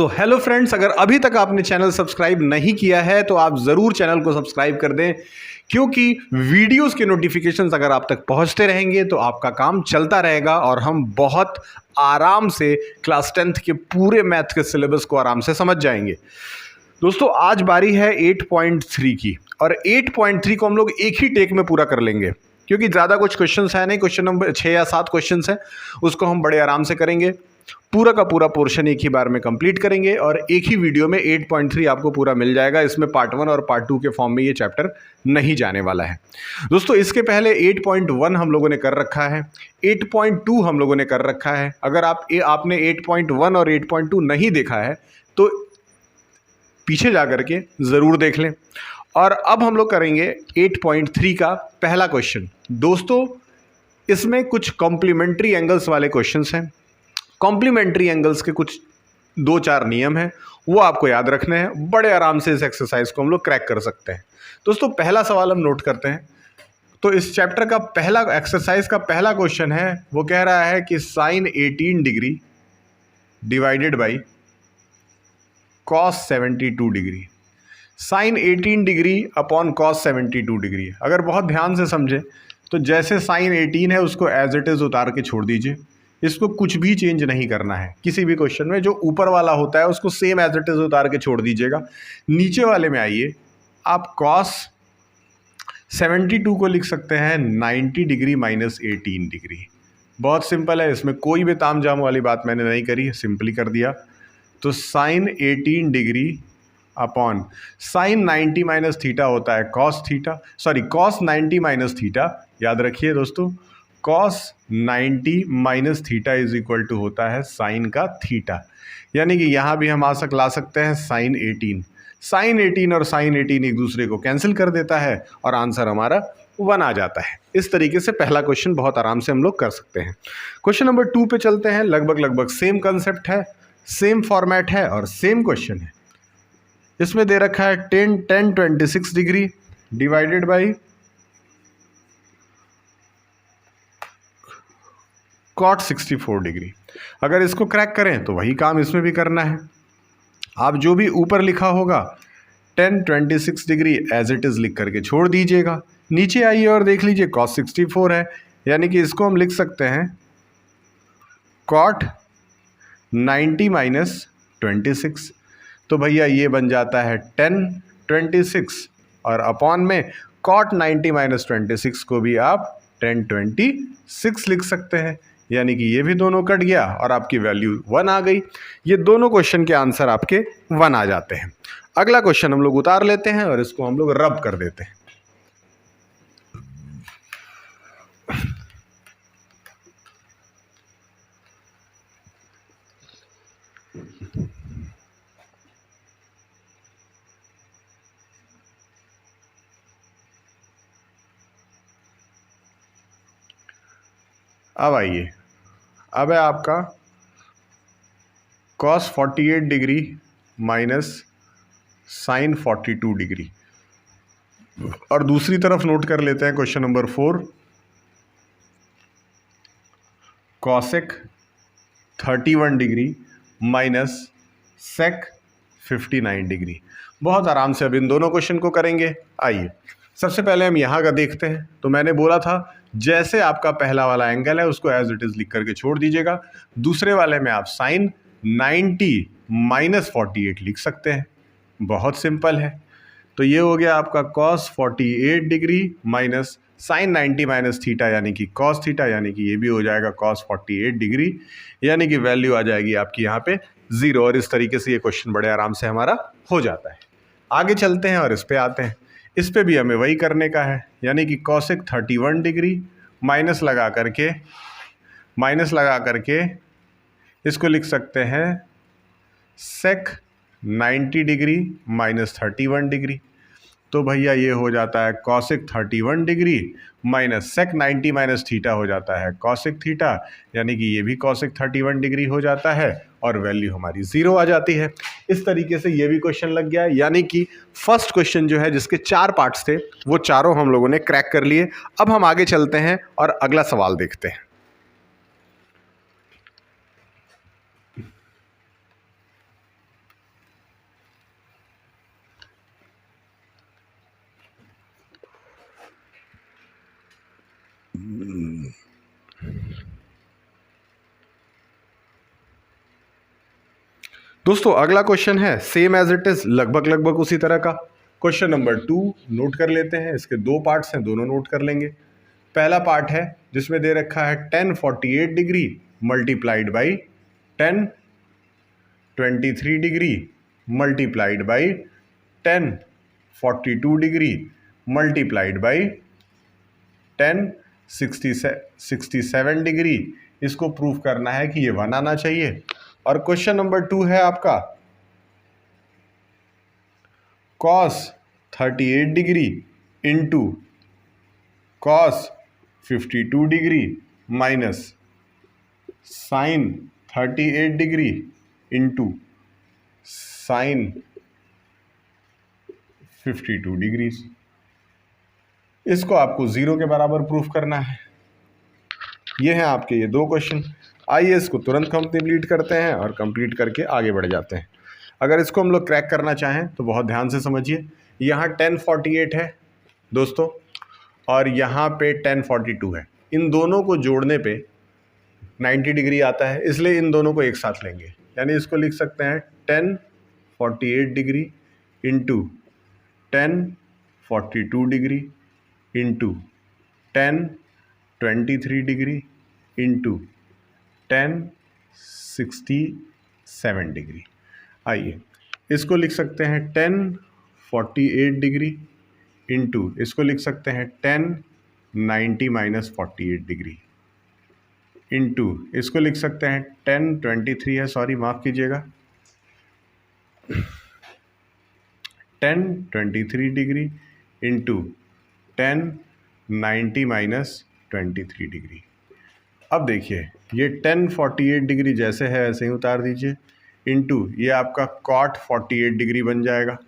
So hello friends, अगर अभी तक आपने चैनल सब्सक्राइब नहीं किया है तो आप ज़रूर चैनल को सब्सक्राइब कर दें, क्योंकि वीडियोस के नोटिफिकेशंस अगर आप तक पहुंचते रहेंगे तो आपका काम चलता रहेगा और हम बहुत आराम से क्लास 10th के पूरे मैथ के सिलेबस को आराम से समझ जाएंगे। दोस्तों, आज बारी है 8.3 की और 8.3 को हम लोग एक ही टेक में पूरा कर लेंगे, क्योंकि ज़्यादा कुछ क्वेश्चंस है नहीं। क्वेश्चन नंबर 6 या 7 क्वेश्चंस हैं, उसको हम बड़े आराम से करेंगे। पूरा का पूरा पोर्शन एक ही बार में कंप्लीट करेंगे और एक ही वीडियो में 8.3 आपको पूरा मिल जाएगा। इसमें पार्ट 1 और पार्ट 2 के फॉर्म में ये चैप्टर नहीं जाने वाला है। दोस्तों, इसके पहले 8.1 हम लोगों ने कर रखा है, 8.2 हम लोगों ने कर रखा है। अगर आपने 8.1 और 8.2 नहीं देखा है तो पीछे जा करके ज़रूर देख लें। और अब हम लोग करेंगे 8.3 का पहला क्वेश्चन। दोस्तों, इसमें कुछ कॉम्प्लीमेंट्री एंगल्स वाले क्वेश्चंस हैं। कॉम्प्लीमेंट्री एंगल्स के कुछ 2-4 नियम हैं, वो आपको याद रखने हैं। बड़े आराम से इस एक्सरसाइज को हम लोग क्रैक कर सकते हैं। दोस्तों, पहला सवाल हम नोट करते हैं। तो इस चैप्टर का पहला एक्सरसाइज का पहला क्वेश्चन है, वो कह रहा है कि sine 18 degree divided by cos 72 degree. Sine 18 degree upon cos 72 degree. अगर बहुत ध्यान से समझे तो जैसे साइन 18 है उसको एज इट इज़ उतार के छोड़ दीजिए। इसको कुछ भी चेंज नहीं करना है। किसी भी क्वेश्चन में जो ऊपर वाला होता है उसको सेम एज इट इज़ उतार के छोड़ दीजिएगा। नीचे वाले में आइए, आप कॉस 72 को लिख सकते हैं 90 डिग्री माइनस 18 डिग्री। बहुत सिंपल है, इसमें कोई भी ताम झाम वाली बात मैंने नहीं करी, सिंपली कर दिया। तो sine 18 degree upon sine 90 minus theta होता है cos theta, sorry cos 90 minus theta. याद रखिए दोस्तों, cos 90 minus theta is equal to होता है साइन का थीटा। यानी कि यहाँ भी हम ला सकते हैं साइन 18। साइन 18 और साइन 18 एक दूसरे को कैंसिल कर देता है और आंसर हमारा 1 आ जाता है। इस तरीके से पहला क्वेश्चन बहुत आराम से हम लोग कर सकते हैं। क्वेश्चन नंबर 2 पे चलते हैं। लगभग सेम कंसेप्ट है, सेम फॉर्मेट है और सेम क्वेश्चन है। इसमें दे रखा है 10 26 degree divided by cot 64 degree. अगर इसको क्रैक करें तो वही काम इसमें भी करना है। आप जो भी ऊपर लिखा होगा 10 26 डिग्री एज इट इज़ लिख करके छोड़ दीजिएगा। नीचे आइए और देख लीजिए कॉस 64 है, यानी कि इसको हम लिख सकते हैं कॉट 90 माइनस 26। तो भैया ये बन जाता है 10 26 और अपॉन में कॉट 90 माइनस 26 को भी आप 10 26 लिख सकते हैं। यानी कि ये भी दोनों कट गया और आपकी वैल्यू 1 आ गई। ये दोनों क्वेश्चन के आंसर आपके 1 आ जाते हैं। अगला क्वेश्चन हम लोग उतार लेते हैं और इसको हम लोग रब कर देते हैं। अब आइए, अब है आपका cos 48 degree minus sine 42 degree. और दूसरी तरफ नोट कर लेते हैं question number 4, cosec 31 degree minus sec 59 degree. बहुत आराम से अब इन दोनों क्वेश्चन को करेंगे। आइए, सबसे पहले हम यहाँ का देखते हैं। तो मैंने बोला था जैसे आपका पहला वाला एंगल है उसको एज इट इज़ लिख करके छोड़ दीजिएगा। दूसरे वाले में आप साइन 90 माइनस 48 लिख सकते हैं। बहुत सिंपल है। तो ये हो गया आपका cos 48 degree minus sine 90 minus theta यानी कि कॉस थीटा, यानी कि ये भी हो जाएगा कॉस 48 डिग्री, यानी कि वैल्यू आ जाएगी आपकी यहाँ पे 0। और इस तरीके से ये क्वेश्चन बड़े आराम से हमारा हो जाता है। आगे चलते हैं और इस पे आते हैं। इस पे भी हमें वही करने का है, यानी कि कॉसेक 31 डिग्री माइनस लगा करके इसको लिख सकते हैं सेक 90 डिग्री माइनस 31 डिग्री। तो भैया ये हो जाता है cosec 31 degree minus sec 90 minus theta हो जाता है कॉसेक थीटा, यानी कि ये भी कॉसेक 31 डिग्री हो जाता है और वैल्यू हमारी 0 आ जाती है। इस तरीके से ये भी क्वेश्चन लग गया, यानी कि फर्स्ट क्वेश्चन जो है जिसके 4 पार्ट्स थे वो चारों हम लोगों ने क्रैक कर लिए। अब हम आगे चलते हैं और अगला सवाल देखते हैं। दोस्तों अगला क्वेश्चन है सेम एज इट इज, लगभग उसी तरह का। क्वेश्चन नंबर 2 नोट कर लेते हैं। इसके दो पार्ट्स हैं, दोनों नोट कर लेंगे। पहला पार्ट है जिसमें दे रखा है 1048 degree multiplied by 1023 degree multiplied by 1042 degree multiplied by 1067 degree. इसको प्रूफ करना है कि ये 1 आना चाहिए। और क्वेश्चन नंबर 2 है आपका cos 38 degree into cos 52 degree minus sine 38 degree into sine 52 degree. इसको आपको 0 के बराबर प्रूफ करना है। ये हैं आपके ये दो क्वेश्चन। आइए इसको तुरंत कंप्लीट करते हैं और कंप्लीट करके आगे बढ़ जाते हैं। अगर इसको हम लोग क्रैक करना चाहें तो बहुत ध्यान से समझिए। यहाँ 1048 है दोस्तों और यहाँ पे 1042 है। इन दोनों को जोड़ने पे 90 डिग्री आता है, इसलिए इन दोनों को एक साथ लेंगे। यानी इसको लिख सकते हैं 1048 degree into 1042 degree into 1023 degree into 1067 degree. आइए इसको लिख सकते हैं 1048 डिग्री इंटू इसको लिख सकते हैं 1090 माइनस 48 डिग्री इंटू इसको लिख सकते हैं 1023 है, सॉरी माफ़ कीजिएगा, 1023 डिग्री इंटू 1090 माइनस 23 डिग्री। अब देखिए ये 1048 डिग्री जैसे है ऐसे ही उतार दीजिए इंटू ये आपका cot 48 डिग्री बन जाएगा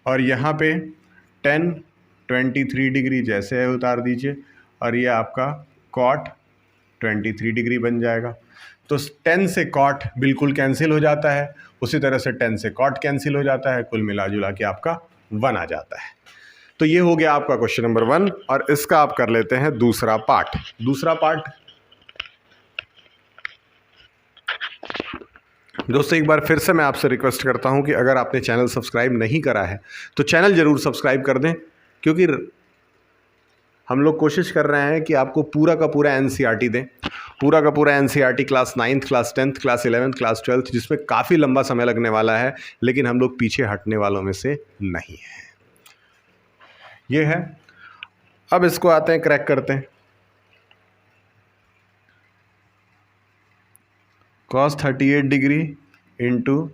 और यहाँ पे 1023 डिग्री जैसे है उतार दीजिए और ये आपका cot 23 डिग्री बन जाएगा। तो 10 से cot बिल्कुल कैंसिल हो जाता है, उसी तरह से 10 से cot कैंसिल हो जाता है, कुल मिला जुला के आपका 1 आ जाता है। तो ये हो गया आपका क्वेश्चन नंबर 1 और इसका आप कर लेते हैं दूसरा पार्ट। दूसरा पार्ट दोस्तों एक बार फिर से मैं आपसे रिक्वेस्ट करता हूं कि अगर आपने चैनल सब्सक्राइब नहीं करा है तो चैनल ज़रूर सब्सक्राइब कर दें, क्योंकि हम लोग कोशिश कर रहे हैं कि आपको पूरा का पूरा एनसीईआरटी दें। पूरा का पूरा NCERT class 9th, class 10th, class 11th, class 12th, जिसमें काफ़ी लंबा समय लगने वाला है, लेकिन हम लोग पीछे हटने वालों में से नहीं हैं। ये है। अब इसको आते हैं क्रैक करते हैं। cos 38 degree into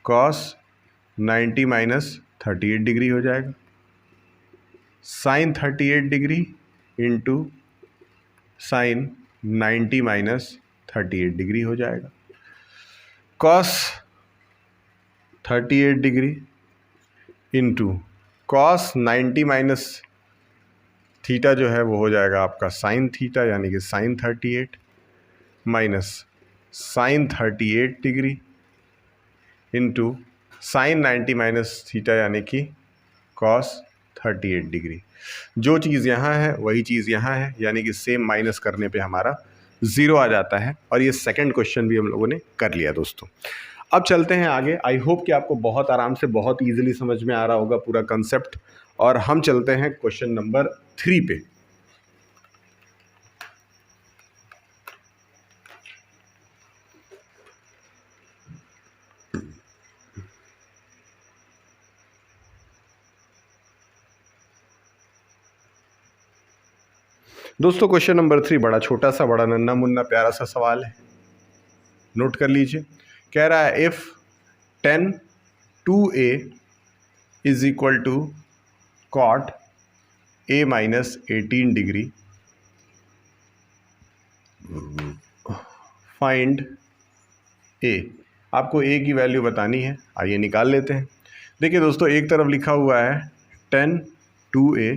cos 90 minus 38 degree हो जाएगा। Sine 38 degree into sine 90 minus 38 degree हो जाएगा। cos 38 degree into cos 90 minus theta जो है वो हो जाएगा आपका साइन थीटा, यानी कि sine 38 minus sine 38 degree into sine 90 minus theta, यानी कि cos 38 डिग्री। जो चीज़ यहाँ है वही चीज़ यहाँ है, यानी कि सेम माइनस करने पे हमारा 0 आ जाता है। और ये सेकंड क्वेश्चन भी हम लोगों ने कर लिया दोस्तों। अब चलते हैं आगे। आई होप कि आपको बहुत आराम से बहुत ईजिली समझ में आ रहा होगा पूरा कंसेप्ट। और हम चलते हैं क्वेश्चन नंबर 3 पे। दोस्तों क्वेश्चन नंबर 3 बड़ा छोटा सा, बड़ा नन्ना मुन्ना प्यारा सा सवाल है, नोट कर लीजिए। कह रहा है if 10 2a is equal to cot a minus 18 degree, find a। आपको a की वैल्यू बतानी है, आइए निकाल लेते हैं। देखिए दोस्तों एक तरफ लिखा हुआ है 10 2a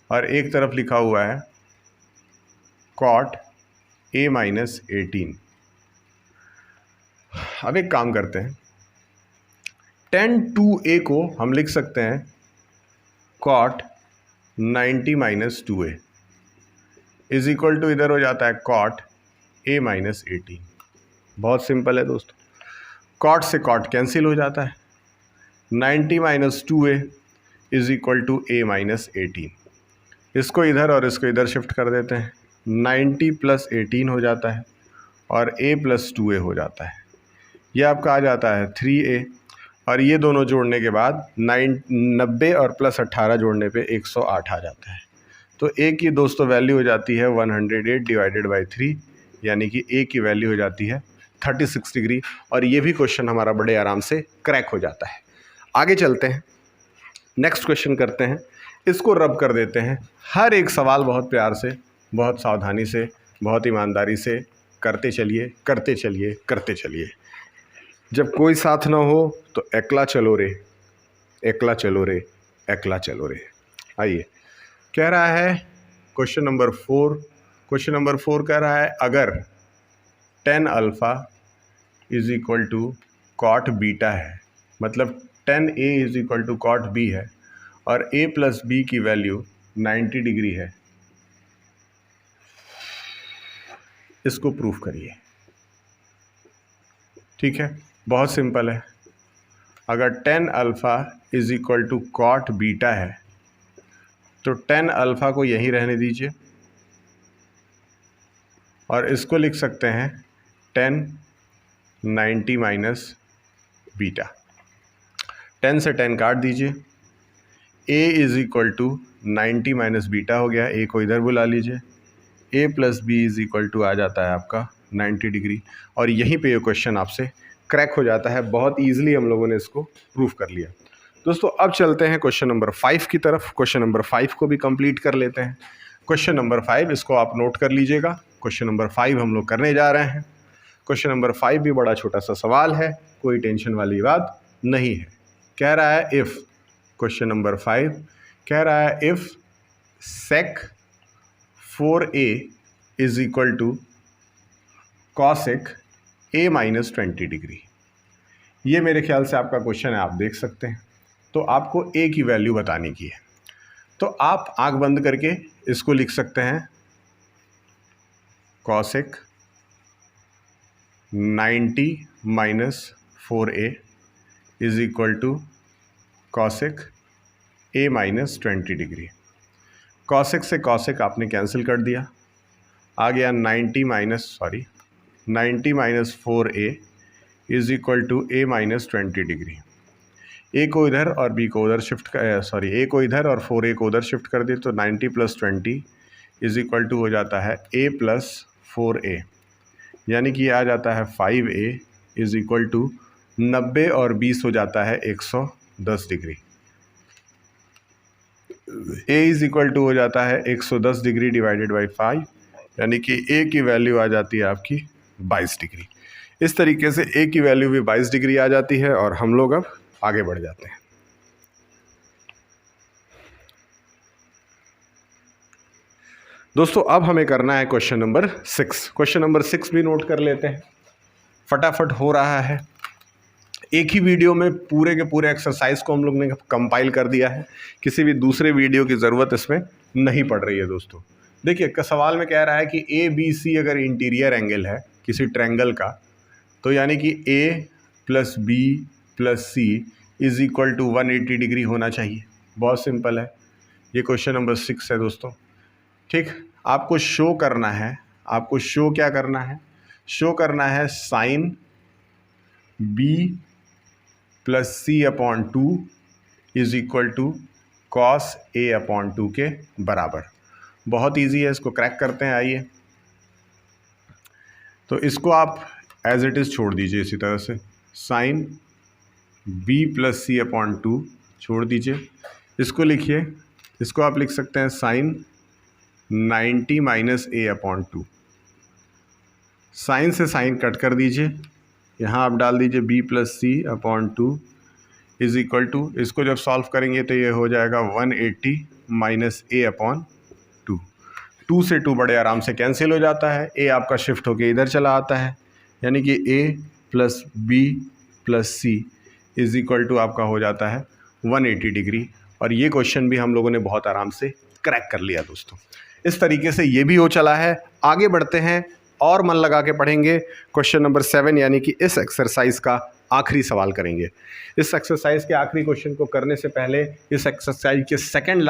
और एक तरफ लिखा हुआ है cot a माइनस 18। अब एक काम करते हैं, 10 2a को हम लिख सकते हैं cot 90 minus 2a। Is equal to इधर हो जाता है कॉट ए माइनस 18। बहुत सिंपल है दोस्तों, कॉट से कॉट कैंसिल हो जाता है। 90 minus 2a is equal to A minus 18। इसको इधर और इसको इधर शिफ्ट कर देते हैं, 90 प्लस 18 हो जाता है और a प्लस 2a हो जाता है। ये आपका आ जाता है 3a, और ये दोनों जोड़ने के बाद 90 और प्लस 18 जोड़ने पे 108 आ जाता है। तो a की दोस्तों वैल्यू हो जाती है 108 डिवाइडेड बाई 3, यानी कि a की वैल्यू हो जाती है 36 डिग्री। और ये भी क्वेश्चन हमारा बड़े आराम से क्रैक हो जाता है। आगे चलते हैं, नेक्स्ट क्वेश्चन करते हैं। इसको रब कर देते हैं। हर एक सवाल बहुत प्यार से, बहुत सावधानी से, बहुत ईमानदारी से करते चलिए, करते चलिए, करते चलिए। जब कोई साथ ना हो तो एकला चलो रे, एकला चलो रे, एकला चलो रे। आइए, कह रहा है क्वेश्चन नंबर 4। क्वेश्चन नंबर 4 कह रहा है अगर tan alpha is equal to cot beta है, मतलब tan a is equal to cot b है और a प्लस b की वैल्यू 90 डिग्री है, इसको प्रूफ करिए। ठीक है, बहुत सिंपल है। अगर tan alpha is equal to cot beta है तो tan अल्फ़ा को यहीं रहने दीजिए और इसको लिख सकते हैं tan 90 माइनस बीटा। 10 से 10 काट दीजिए, a is equal to 90 minus beta हो गया, a को इधर बुला लीजिए, a plus b is equal to आ जाता है आपका 90 डिग्री। और यहीं पे ये क्वेश्चन आपसे क्रैक हो जाता है। बहुत ईजिली हम लोगों ने इसको प्रूफ कर लिया। दोस्तों अब चलते हैं क्वेश्चन नंबर 5 की तरफ। क्वेश्चन नंबर 5 को भी कंप्लीट कर लेते हैं। क्वेश्चन नंबर 5, इसको आप नोट कर लीजिएगा। क्वेश्चन नंबर 5 हम लोग करने जा रहे हैं। क्वेश्चन नंबर 5 भी बड़ा छोटा सा सवाल है, कोई टेंशन वाली बात नहीं है। कह रहा है इफ़, क्वेश्चन नंबर 5 कह रहा है if sec 4a is equal to cosec a minus 20 degree. ये मेरे ख्याल से आपका क्वेश्चन है, आप देख सकते हैं। तो आपको a की वैल्यू बताने की है, तो आप आंख बंद करके इसको लिख सकते हैं cosec 90 minus 4a is equal to cosec a minus 20 degree. cosec से cosec आपने कैंसिल कर दिया, आ गया 90 minus 4a is equal to a minus 20 degree. a को इधर और b को उधर शिफ्ट a को इधर और 4a को उधर शिफ्ट कर दिए तो 90 प्लस 20 इज इक्वल टू हो जाता है a प्लस 4a, यानी कि ये आ जाता है 5a इज इक्वल टू 90 और 20 हो जाता है 110 degree. a is equal to हो जाता है 110 डिग्री डिवाइडेड बाई 5, यानी कि a की वैल्यू आ जाती है आपकी 22 डिग्री। इस तरीके से a की वैल्यू भी 22 डिग्री आ जाती है और हम लोग अब आगे बढ़ जाते हैं। दोस्तों अब हमें करना है क्वेश्चन नंबर 6। क्वेश्चन नंबर 6 भी नोट कर लेते हैं, फटाफट हो रहा है। एक ही वीडियो में पूरे के पूरे एक्सरसाइज को हम लोग ने कंपाइल कर दिया है, किसी भी दूसरे वीडियो की ज़रूरत इसमें नहीं पड़ रही है। दोस्तों देखिए, सवाल में कह रहा है कि ABC अगर इंटीरियर एंगल है किसी ट्रायंगल का, तो यानी कि A plus B plus C is equal to 180 degree होना चाहिए। बहुत सिंपल है, ये क्वेश्चन नंबर 6 है दोस्तों। ठीक, आपको शो करना है, आपको शो क्या करना है, शो करना है sine B plus C upon 2 is equal to cos A upon 2 के बराबर। बहुत इजी है, इसको क्रैक करते हैं। आइए, तो इसको आप एज इट इज़ छोड़ दीजिए इसी तरह से, sine B plus C upon 2 छोड़ दीजिए, इसको लिखिए, इसको आप लिख सकते हैं sine 90 minus A upon 2। Sine से साइन कट कर दीजिए, यहाँ आप डाल दीजिए B plus C upon 2 is equal to, इसको जब सॉल्व करेंगे तो ये हो जाएगा 180 माइनस A अपॉन 2। 2 से 2 बड़े आराम से कैंसिल हो जाता है, A आपका शिफ्ट होके इधर चला आता है, यानी कि A plus B plus C is equal to आपका हो जाता है 180 डिग्री। और ये क्वेश्चन भी हम लोगों ने बहुत आराम से क्रैक कर लिया दोस्तों। इस तरीके से ये भी हो चला है। आगे बढ़ते हैं और मन लगा के पढ़ेंगे। क्वेश्चन नंबर 7 यानी कि इस एक्सरसाइज का आखिरी सवाल करेंगे। इस एक्सरसाइज के आखिरी क्वेश्चन को करने से पहले इस एक्सरसाइज के सेकंड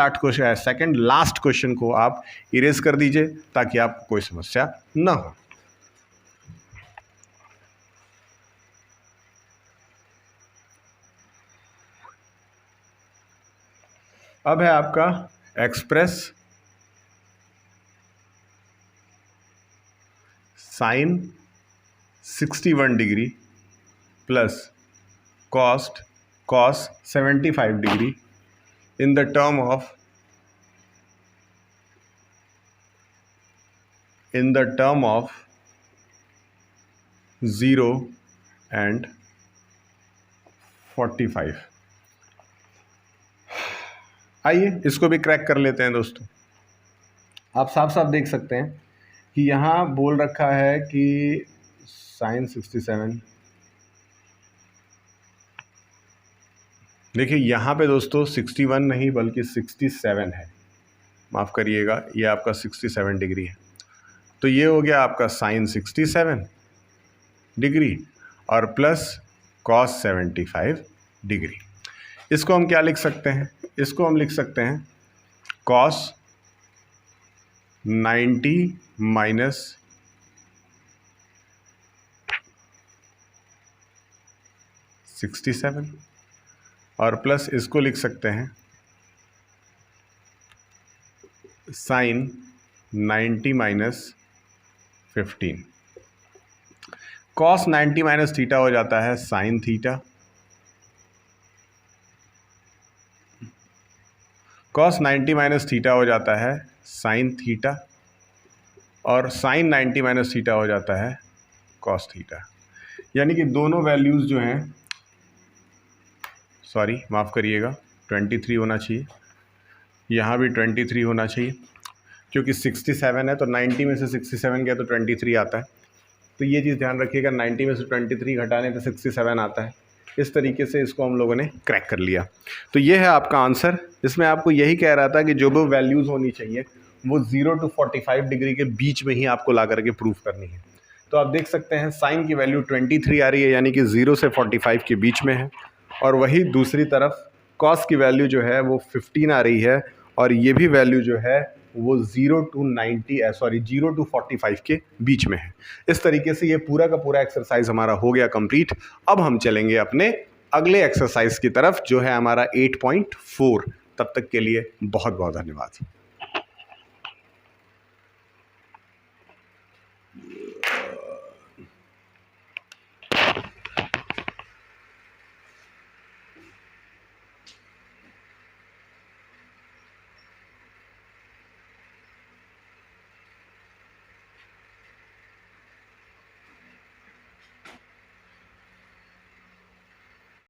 लास्ट क्वेश्चन को आप इरेज कर दीजिए ताकि आपको कोई समस्या ना हो। अब है आपका express sine 61 degree plus cos 75 degree in the term of 0 and 45। आइए इसको भी क्रैक कर लेते हैं दोस्तों। आप साफ साफ देख सकते हैं कि यहाँ बोल रखा है कि साइन 67, देखिए यहाँ पे दोस्तों 61 नहीं बल्कि 67 है, माफ़ करिएगा, ये आपका 67 डिग्री है। तो ये हो गया आपका साइन 67 डिग्री और प्लस कॉस 75 डिग्री। इसको हम क्या लिख सकते हैं? इसको हम लिख सकते हैं कॉस 90 माइनस 67 और प्लस इसको लिख सकते हैं sine 90 minus 15। Cos 90 minus theta हो जाता है sine theta, cos 90 minus theta हो जाता है साइन थीटा और साइन 90 माइनस थीटा हो जाता है कॉस थीटा। यानी कि दोनों वैल्यूज़ जो हैं, सॉरी माफ़ करिएगा, 23 होना चाहिए, यहाँ भी 23 होना चाहिए, क्योंकि 67 है तो 90 में से 67 गया तो 23 आता है। तो ये चीज़ ध्यान रखिएगा, 90 में से 23 घटाने तो 67 आता है। इस तरीके से इसको हम लोगों ने क्रैक कर लिया। तो ये है आपका आंसर। इसमें आपको यही कह रहा था कि जो भी वैल्यूज़ होनी चाहिए वो 0 to 45 डिग्री के बीच में ही आपको ला करके प्रूफ करनी है। तो आप देख सकते हैं साइन की वैल्यू 23 आ रही है, यानी कि 0 से 45 के बीच में है, और वही दूसरी तरफ कॉस की वैल्यू जो है वो 15 आ रही है, और ये भी वैल्यू जो है वो 0 to 45 के बीच में है। इस तरीके से ये पूरा का पूरा एक्सरसाइज हमारा हो गया कंप्लीट। अब हम चलेंगे अपने अगले एक्सरसाइज की तरफ जो है हमारा 8.4। तब तक के लिए बहुत बहुत धन्यवाद।